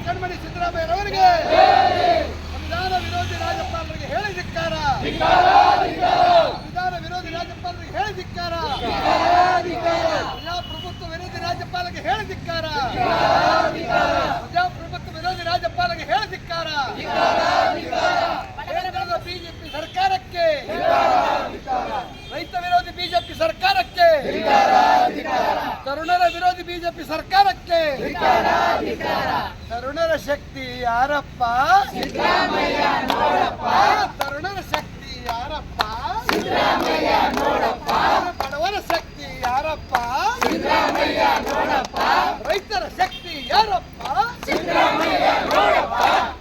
ಕಣ್ಮಣಿ ಸಿದ್ದರಾಮಯ್ಯರವರಿಗೆ ಸಂವಿಧಾನ ವಿರೋಧಿ ರಾಜ್ಯಪಾಲರಿಗೆ ಹೇಳಿ ಧಿಕ್ಕಾರ. ಸಂವಿಧಾನ ವಿರೋಧಿ ರಾಜ್ಯಪಾಲರಿಗೆ ಹೇಳಿ ಧಿಕ್ಕಾರ. ಪ್ರಜಾಪ್ರಭುತ್ವ ವಿರೋಧಿ ರಾಜ್ಯಪಾಲರಿಗೆ ಹೇಳಿ ಧಿಕ್ಕಾರ. ಪ್ರಜಾಪ್ರಭುತ್ವ ವಿರೋಧಿ ರಾಜ್ಯಪಾಲರಿಗೆ ಹೇಳಿ ಧಿಕ್ಕಾರ. ಕೇಂದ್ರದ ಬಿಜೆಪಿ ಸರ್ಕಾರಕ್ಕೆ, ರೈತ ವಿರೋಧಿ ಬಿಜೆಪಿ ಸರ್ಕಾರಕ್ಕೆ, ತರುಣರ ವಿರೋಧಿ ಬಿಜೆಪಿ ಸರ್ಕಾರಕ್ಕೆ. ತರುಣರ ಶಕ್ತಿ ಯಾರಪ್ಪ? ತರುಣರ ಶಕ್ತಿ ಯಾರಪ್ಪ? ಬಡವರ ಶಕ್ತಿ ಯಾರಪ್ಪ? ರೈತರ ಶಕ್ತಿ ಯಾರಪ್ಪ?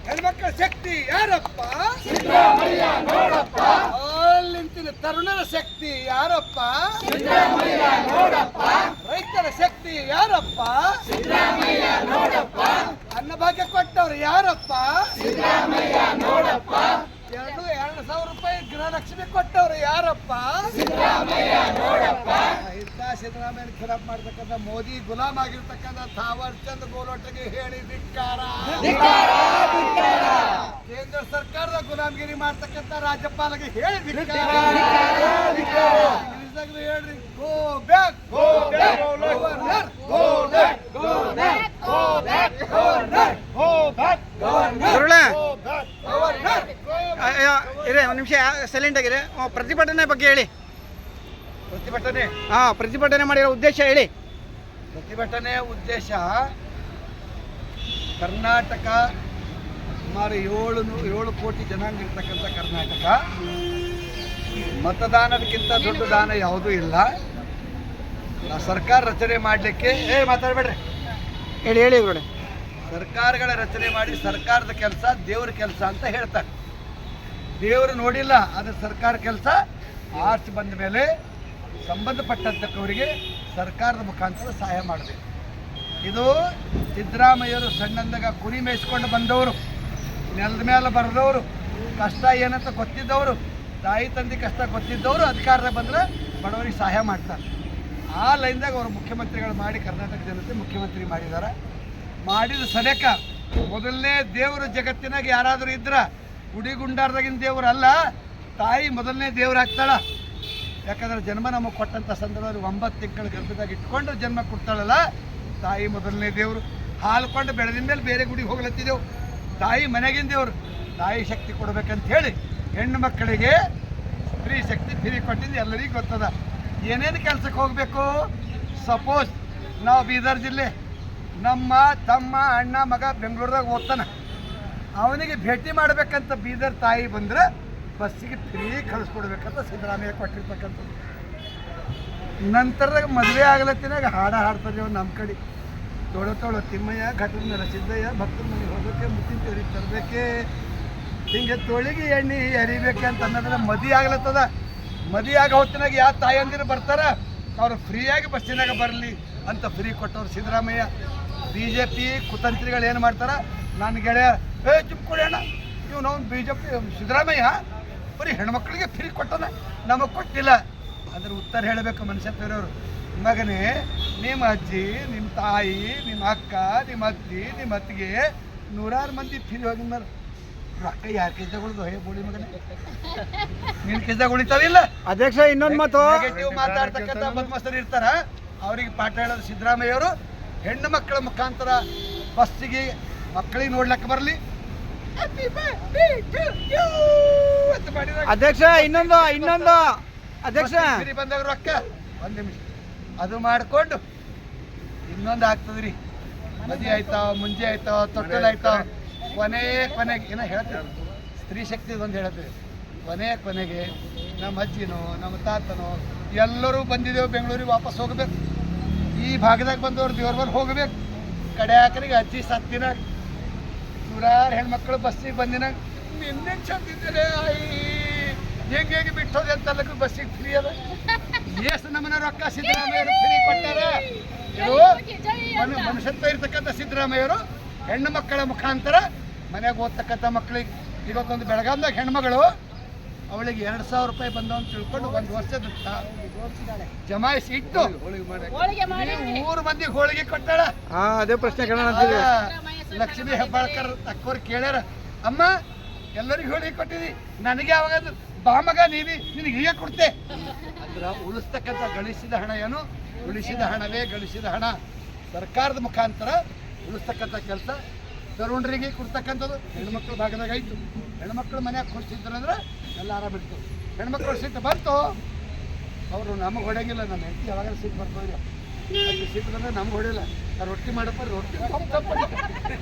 ಹೆಣ್ಮಕ್ಕಳ ಶಕ್ತಿ ಯಾರಪ್ಪ? ಅಲ್ಲಿಂತಿನ ತರುಣರ ಶಕ್ತಿ ಯಾರಪ್ಪ? ರೈತರ ಶಕ್ತಿ ಯಾರಪ್ಪ? ಅನ್ನಭಾಗ್ಯ ಕೊಟ್ಟವ್ರು ಯಾರಪ್ಪ? 2,000 ರೂಪಾಯಿ ಗೃಹಲಕ್ಷ್ಮಿ ಕೊಟ್ಟವ್ರು ಯಾರಪ್ಪ? ಇಂಥ ಸಿದ್ದರಾಮಯ್ಯ ಖರಾಬ್ ಮಾಡ್ತಕ್ಕಂಥ ಮೋದಿ ಗುಲಾಮ್ ಆಗಿರ್ತಕ್ಕಂಥ ಥಾವರ್ ಚಂದ್ ಗೋಲೋಟಗೆ ಹೇಳಿ ಧಿಕ್ಕಾರ. ಕೇಂದ್ರ ಸರ್ಕಾರದ ಗುಲಾಮಗಿರಿ ಮಾಡ್ತಕ್ಕಂಥ ರಾಜ್ಯಪಾಲಗೆ ಹೇಳಿ ಧಿಕ್ಕಾರ. ಹೇಳ್ರಿ, go back, go back, governor, go back, go back, go back, governor, go back, governor, governor. ಇರೇ ಒಂದು ನಿಮಿಷ ಸೈಲೆಂಟ್ ಆಗಿರಿ. ಪ್ರತಿಭಟನೆ ಬಗ್ಗೆ ಹೇಳಿ. ಪ್ರತಿಭಟನೆ ಪ್ರತಿಭಟನೆ ಮಾಡಿರೋ ಉದ್ದೇಶ ಹೇಳಿ. ಪ್ರತಿಭಟನೆಯ ಉದ್ದೇಶ ಕರ್ನಾಟಕ ಸುಮಾರು 7 ಕೋಟಿ ಜನಾಂಗ ಇರ್ತಕ್ಕಂಥ ಕರ್ನಾಟಕ. ಮತದಾನದಕ್ಕಿಂತ ದೊಡ್ಡ ದಾನ ಯಾವುದೂ ಇಲ್ಲ. ಸರ್ಕಾರ ರಚನೆ ಮಾಡಲಿಕ್ಕೆ ಮಾತಾಡಬೇಡ್ರಿ, ಹೇಳಿ ಹೇಳಿ ಇವ್ರಡೆ. ಸರ್ಕಾರಗಳ ರಚನೆ ಮಾಡಿ ಸರ್ಕಾರದ ಕೆಲಸ ದೇವ್ರ ಕೆಲಸ ಅಂತ ಹೇಳ್ತಾರೆ. ದೇವರು ನೋಡಿಲ್ಲ, ಅದು ಸರ್ಕಾರ ಕೆಲಸ. ಆರ್ಚ್ ಬಂದ ಮೇಲೆ ಸಂಬಂಧಪಟ್ಟಂಥವರಿಗೆ ಸರ್ಕಾರದ ಮುಖಾಂತರ ಸಹಾಯ ಮಾಡಬೇಕು. ಇದು ಸಿದ್ದರಾಮಯ್ಯರು ಸಣ್ಣಂದಾಗ ಕುರಿ ಮೇಯಿಸ್ಕೊಂಡು ಬಂದವರು, ನೆಲದ ಮೇಲೆ ಬರೆದವರು, ಕಷ್ಟ ಏನಂತ ಗೊತ್ತಿದ್ದವರು, ತಾಯಿ ತಂದೆ ಕಷ್ಟ ಗೊತ್ತಿದ್ದವರು ಅಧಿಕಾರದಾಗ ಬಂದರೆ ಬಡವರಿಗೆ ಸಹಾಯ ಮಾಡ್ತಾರೆ. ಆ ಲೈನ್ದಾಗ ಅವರು ಮುಖ್ಯಮಂತ್ರಿಗಳು ಮಾಡಿ ಕರ್ನಾಟಕ ಜನತೆ ಮುಖ್ಯಮಂತ್ರಿ ಮಾಡಿದ್ದಾರೆ. ಮಾಡಿದ ಸಡಕ ಮೊದಲನೇ ದೇವರು ಜಗತ್ತಿನಾಗ ಯಾರಾದರೂ ಇದ್ರ ಗುಡಿಗುಂಡಾರದಾಗಿನ ದೇವರು ಅಲ್ಲ, ತಾಯಿ ಮೊದಲನೇ ದೇವ್ರು ಆಗ್ತಾಳ. ಯಾಕಂದ್ರೆ ಜನ್ಮ ನಮಗೆ ಕೊಟ್ಟಂಥ ಸಂದರ್ಭದಲ್ಲಿ 9 ತಿಂಗಳ ಗರ್ಭದಾಗ ಇಟ್ಕೊಂಡು ಜನ್ಮ ಕೊಡ್ತಾಳಲ್ಲ, ತಾಯಿ ಮೊದಲನೇ ದೇವರು. ಹಾಲ್ಕೊಂಡು ಬೆಳೆದ ಮೇಲೆ ಬೇರೆ ಗುಡಿಗೆ ಹೋಗ್ಲತ್ತಿದ್ದೆವು. ತಾಯಿ ಮನೆಗಿನ ದೇವರು. ತಾಯಿ ಶಕ್ತಿ ಕೊಡ್ಬೇಕಂತ ಹೇಳಿ ಹೆಣ್ಣು ಮಕ್ಕಳಿಗೆ ಸ್ತ್ರೀ ಶಕ್ತಿ ಫ್ರೀ ಕೊಟ್ಟಿದ್ದು ಎಲ್ಲರಿಗೂ ಗೊತ್ತದ. ಏನೇನು ಕೆಲಸಕ್ಕೆ ಹೋಗಬೇಕು? ಸಪೋಸ್ ನಾವು ಬೀದರ್ ಜಿಲ್ಲೆ, ನಮ್ಮ ತಮ್ಮ ಅಣ್ಣ ಮಗ ಬೆಂಗಳೂರದಾಗ ಓದ್ತಾನೆ, ಅವನಿಗೆ ಭೇಟಿ ಮಾಡಬೇಕಂತ ಬೀದರ್ ತಾಯಿ ಬಂದರೆ ಬಸ್ಸಿಗೆ ಫ್ರೀ ಕಳಿಸ್ಕೊಡ್ಬೇಕಂತ ಸಿದ್ದರಾಮಯ್ಯ ಕೊಟ್ಟಿರ್ತಕ್ಕಂಥದ್ದು. ನಂತರದಾಗ ಮದುವೆ ಆಗ್ಲತ್ತಿನಾಗ ಹಾಡ್ತಾರೆ ನಮ್ಮ ಕಡೆ. ತೊಳೊ ತಿಮ್ಮಯ್ಯ ಘಟದ ಮೇಲೆ ಸಿದ್ದಯ್ಯ ಭಕ್ತರ ಮನೆಗೆ ಹೋಗೋಕ್ಕೆ ಮುತ್ತಿನ ತೇರಿಗೆ ತರಬೇಕೆ, ಹಿಂಗೆ ತೊಳಿಗೆ ಎಣ್ಣೆ ಎರಿಬೇಕೆ ಅಂತ ಅನ್ನೋದ್ರೆ ಮದುವೆ ಆಗ್ಲತ್ತದ. ಮದುವೆ ಆಗ ಹೊತ್ತಿನಾಗ ಯಾವ ತಾಯಂದಿರು ಬರ್ತಾರ, ಅವರು ಫ್ರೀಯಾಗಿ ಬಸ್ಸಿನಾಗ ಬರಲಿ ಅಂತ ಫ್ರೀ ಕೊಟ್ಟವ್ರು ಸಿದ್ದರಾಮಯ್ಯ. BJP ಕುತಂತ್ರಿಗಳು ಏನು ಮಾಡ್ತಾರೆ, ನನ್ನ ಗೆಳೆಯ ಚಿಮ್ಕೊಡೋಣ ಇವು ನಾವು BJP ಸಿದ್ದರಾಮಯ್ಯ ಬರೀ ಹೆಣ್ಮಕ್ಳಿಗೆ ಫ್ರೀ ಕೊಟ್ಟನ, ನಮಗೆ ಕೊಟ್ಟಿಲ್ಲ. ಅದ್ರ ಉತ್ತರ ಹೇಳಬೇಕು ಮನುಷ್ಯತ್ವರವರು. ಮಗನೇ, ನಿಮ್ಮ ಅಜ್ಜಿ, ನಿಮ್ಮ ತಾಯಿ, ನಿಮ್ಮ ಅಕ್ಕ, ನಿಮ್ಮ ಅತ್ತಿ, ನಿಮ್ಮ ಅತ್ತಿಗೆ 100 ಮಂದಿ ಫ್ರೀ ಹೋಗಿ ಮೇಲೆ ರೊಕ್ಕ ಯಾರು ಕೆಜಾಗ ಉಳಿದು ಬೋಳಿ ಮಗನೇ, ನಿನ್ನ ಕೆಜಾಗ ಉಳಿತಾವಿಲ್ಲ. ಅಧ್ಯಕ್ಷ ಇನ್ನೊಂದು ಮಾತು, ನೆಗೆಟಿವ್ ಮಾತಾಡ್ತಕ್ಕಂಥ ಬದ್ಮಸ್ತರು ಇರ್ತಾರ, ಅವರಿಗೆ ಪಾಠ ಹೇಳೋದು ಸಿದ್ದರಾಮಯ್ಯವರು. ಹೆಣ್ಣು ಮಕ್ಕಳ ಮುಖಾಂತರ ಬಸ್ಸಿಗೆ ಮಕ್ಕಳಿಗೆ ನೋಡ್ಲಿಕ್ಕೆ ಬರಲಿ ಅಧ್ಯಕ್ಷ. ಇನ್ನೊಂದು ಅಧ್ಯಕ್ಷ ಬಂದಾಗ ರೊಕ್ಕ 1 ನಿಮಿಷ ಅದು ಮಾಡಿಕೊಂಡು ಇನ್ನೊಂದು ಆಗ್ತದ್ರಿ. ಮದುವೆ ಆಯ್ತಾವ, ಮುಂಜೆ ಆಯ್ತಾವ, ತೊಟ್ಟಲ್ ಆಯ್ತಾವ, ಕೊನೆಗೆ ಏನೋ ಹೇಳ್ತೀವಿ, ಸ್ತ್ರೀ ಶಕ್ತಿ ಒಂದು ಹೇಳ್ತೀವಿ. ಕೊನೆಗೆ ನಮ್ಮ ಅಜ್ಜಿನೋ ನಮ್ಮ ತಾತನೋ ಎಲ್ಲರೂ ಬಂದಿದ್ದೇವೆ ಬೆಂಗಳೂರಿಗೆ ವಾಪಸ್ ಹೋಗ್ಬೇಕು. ಈ ಭಾಗದಾಗ ಬಂದವ್ರು ದೇವ್ರ ಬಲ್ಲಿ ಹೋಗ್ಬೇಕು. ಕಡೆಯಾಕರಿಗೆ ಅಜ್ಜಿ ಸತ್ತಿನಾಗ 100 ಹೆಣ್ಮಕ್ಳು ಬಸ್ಸಿಗೆ ಬಂದಿನಾಗ ಇನ್ನೇನು ಚಂದಿದ್ದೀರಿ ಆಯಿ ಹೆಂಗೆ ಬಿಟ್ಟೋದೆ ಅಂತಲ್ಲಕ್ಕೂ ಬಸ್ಸಿಗೆ ಫ್ರೀ ಅದ. ಎಷ್ಟು ನಮ್ಮನ್ನ ರೊಕ್ಕ ಸಿದ್ದರಾಮಯ್ಯರು ಫ್ರೀ ಕೊಟ್ಟಾರ. ಇದು ಮನುಷ್ಯತ್ವ ಇರ್ತಕ್ಕಂಥ ಸಿದ್ದರಾಮಯ್ಯರು ಹೆಣ್ಣು ಮಕ್ಕಳ ಮುಖಾಂತರ ಮನೆಗೆ ಓದ್ತಕ್ಕಂಥ ಮಕ್ಕಳಿಗೆ. ಇವತ್ತೊಂದು ಬೆಳಗಾಂದಾಗ ಹೆಣ್ಮಗಳು, ಅವಳಿಗೆ 2,000 ರೂಪಾಯಿ ಬಂದವು ಅಂತ ತಿಳ್ಕೊಂಡು 1 ವರ್ಷದ ಜಮಾಯಿಸಿ ಇಟ್ಟು ನೀವು 3 ಮಂದಿ ಹೋಳಿಗೆ ಕೊಟ್ಟಾಳ. ಹಾ ಅದೇ ಪ್ರಶ್ನೆ ಕೇಳೋಣ ಅಂತಿದೆ. ಲಕ್ಷ್ಮೀ ಹೆಬ್ಬಾಳ್ಕರ್ ಅಕ್ಕೋರು ಕೇಳ್ಯಾರ, ಅಮ್ಮ ಎಲ್ಲರಿಗೂ ಹೋಳಿಗೆ ಕೊಟ್ಟಿದಿ, ನನಗೆ ಯಾವಾಗ ಬಾಮಗ ನಿನಗೆ ಹೀಗೆ ಕೊಡ್ತೆ ಅಂದ್ರೆ ಉಳಿಸ್ತಕ್ಕಂಥ ಗಳಿಸಿದ ಹಣ ಏನು? ಉಳಿಸಿದ ಹಣವೇ ಗಳಿಸಿದ ಹಣ. ಸರ್ಕಾರದ ಮುಖಾಂತರ ಉಳಿಸ್ತಕ್ಕಂಥ ಕೆಲಸ ತರುಣರಿಗೆ ಕೊಡ್ತಕ್ಕಂಥದ್ದು ಹೆಣ್ಮಕ್ಳ ಭಾಗದಾಗ ಆಯಿತು. ಹೆಣ್ಮಕ್ಳು ಮನ್ಯಾಗ ಖುಷಿದ್ರಂದ್ರೆ ಎಲ್ಲ ಆರಾಮ ಇರ್ತದೆ. ಹೆಣ್ಮಕ್ಳು ಸಿಟ್ಟು ಬಂತು ಅವರು ನಮಗೆ ಹೊಡೆಯಂಗಿಲ್ಲ. ನಮ್ಮ ಹೆಂಡತಿ ಯಾವಾಗ ಸಿಟ್ಟು ಬರ್ತಾಯಿಲ್ಲ, ಸಿಟ್ಟು ಬಂದರೆ ನಮ್ಗೆ ಹೊಡೆಯಲ್ಲ. ರೊಟ್ಟಿ ಮಾಡಪ್ಪ ರೊಟ್ಟಿ